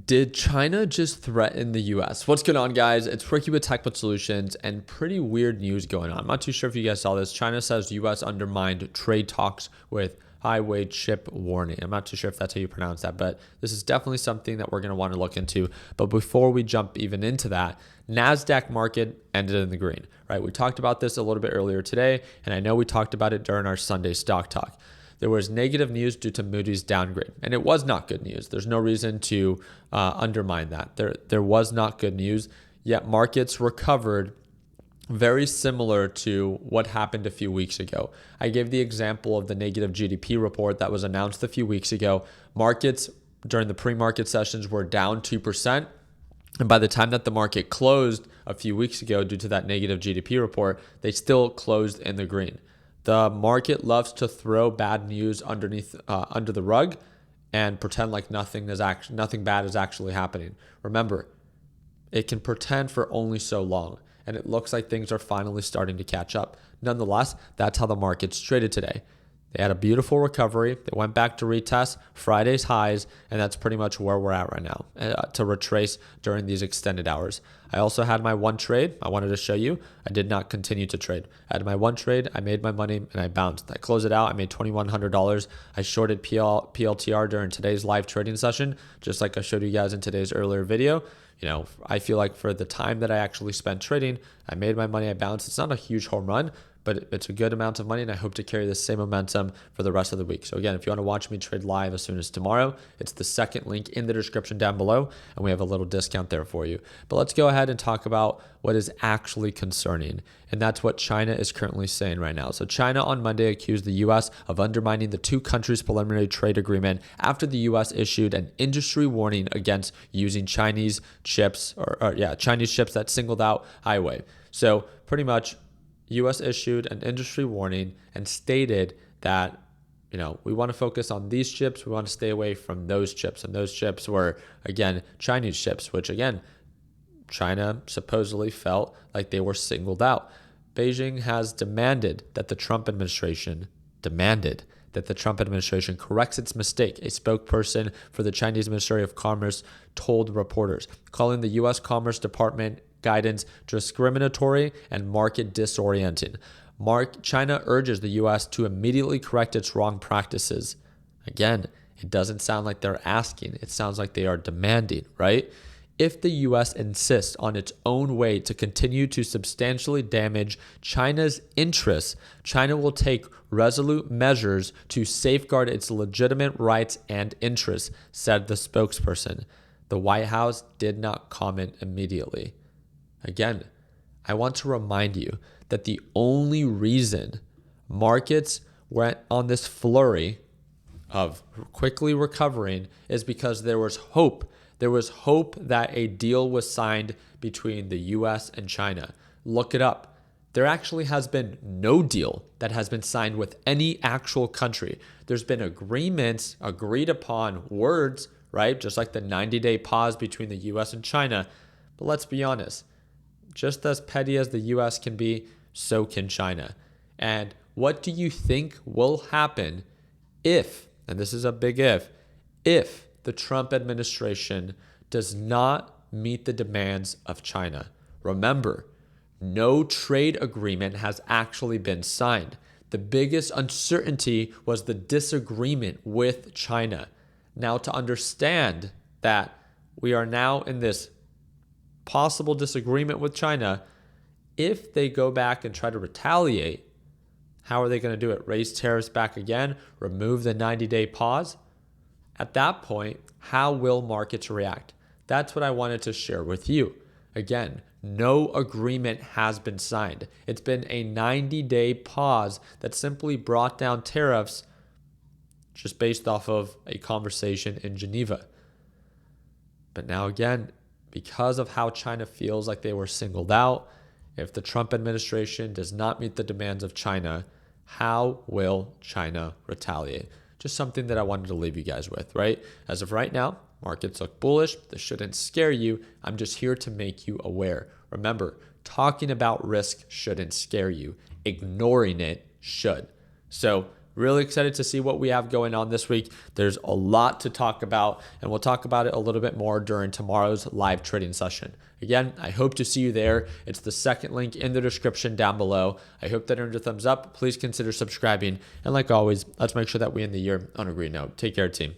Did China just threaten the US? What's going on, guys? It's Ricky with TechBot Solutions, and pretty weird news going on. I'm not too sure if you guys saw this. China says US undermined trade talks with Huawei chip warning. I'm not too sure if that's how you pronounce that, but this is definitely something that we're going to want to look into. But before we jump even into that, NASDAQ market ended in the green, right? We talked about this a little bit earlier today, and I know we talked about it during our Sunday stock talk. There was negative news due to Moody's downgrade, and it was not good news. There's no reason to undermine that. There was not good news, yet markets recovered very similar to what happened a few weeks ago. I gave the example of the negative GDP report that was announced a few weeks ago. Markets during the pre-market sessions were down 2%. And by the time that the market closed a few weeks ago due to that negative GDP report, they still closed in the green. The market loves to throw bad news under the rug and pretend like nothing bad is actually happening. Remember, it can pretend for only so long, and it looks like things are finally starting to catch up. Nonetheless, that's how the market's traded today. They had a beautiful recovery. They went back to retest Friday's highs, and that's pretty much where we're at right now to retrace during these extended hours. I also had my one trade. I wanted to show you. I did not continue to trade. I had my one trade. I made my money, and I bounced. I closed it out. I made $2,100. I shorted PLTR during today's live trading session, just like I showed you guys in today's earlier video. I feel like for the time that I actually spent trading, I made my money, I bounced. It's not a huge home run, but it's a good amount of money, and I hope to carry the same momentum for the rest of the week. So again, if you want to watch me trade live as soon as tomorrow, it's the second link in the description down below, and we have a little discount there for you. But let's go ahead and talk about what is actually concerning, and that's what China is currently saying right now. So China on Monday accused the U.S. of undermining the two countries' preliminary trade agreement after the U.S. issued an industry warning against using Chinese chips, Chinese chips that singled out Huawei. So pretty much, U.S. issued an industry warning and stated that, we want to focus on these chips. We want to stay away from those chips. And those chips were, again, Chinese chips, which, again, China supposedly felt like they were singled out. Beijing has demanded that the Trump administration corrects its mistake. A spokesperson for the Chinese Ministry of Commerce told reporters, calling the U.S. Commerce Department guidance discriminatory and market disorienting. China urges the U.S. to immediately correct its wrong practices. Again, it doesn't sound like they're asking. It sounds like they are demanding, right? If the U.S. insists on its own way to continue to substantially damage China's interests, China will take resolute measures to safeguard its legitimate rights and interests, said the spokesperson. The White House did not comment immediately. Again, I want to remind you that the only reason markets went on this flurry of quickly recovering is because there was hope. There was hope that a deal was signed between the U.S. and China. Look it up. There actually has been no deal that has been signed with any actual country. There's been agreements, agreed upon words, right? Just like the 90-day pause between the U.S. and China. But let's be honest. Just as petty as the U.S. can be, so can China. And what do you think will happen if, and this is a big if the Trump administration does not meet the demands of China? Remember, no trade agreement has actually been signed. The biggest uncertainty was the disagreement with China. Now, to understand that we are now in this possible disagreement with China, if they go back and try to retaliate, how are they going to do it? Raise tariffs back again? Remove the 90-day pause? At that point, how will markets react? That's what I wanted to share with you. Again, no agreement has been signed. It's been a 90-day pause that simply brought down tariffs just based off of a conversation in Geneva. But now again, because of how China feels like they were singled out, if the Trump administration does not meet the demands of China, how will China retaliate? Just something that I wanted to leave you guys with, right? As of right now, markets look bullish. This shouldn't scare you. I'm just here to make you aware. Remember, talking about risk shouldn't scare you. Ignoring it should. So really excited to see what we have going on this week. There's a lot to talk about, and we'll talk about it a little bit more during tomorrow's live trading session. Again, I hope to see you there. It's the second link in the description down below. I hope that earns a thumbs up. Please consider subscribing. And like always, let's make sure that we end the year on a great note. Take care, team.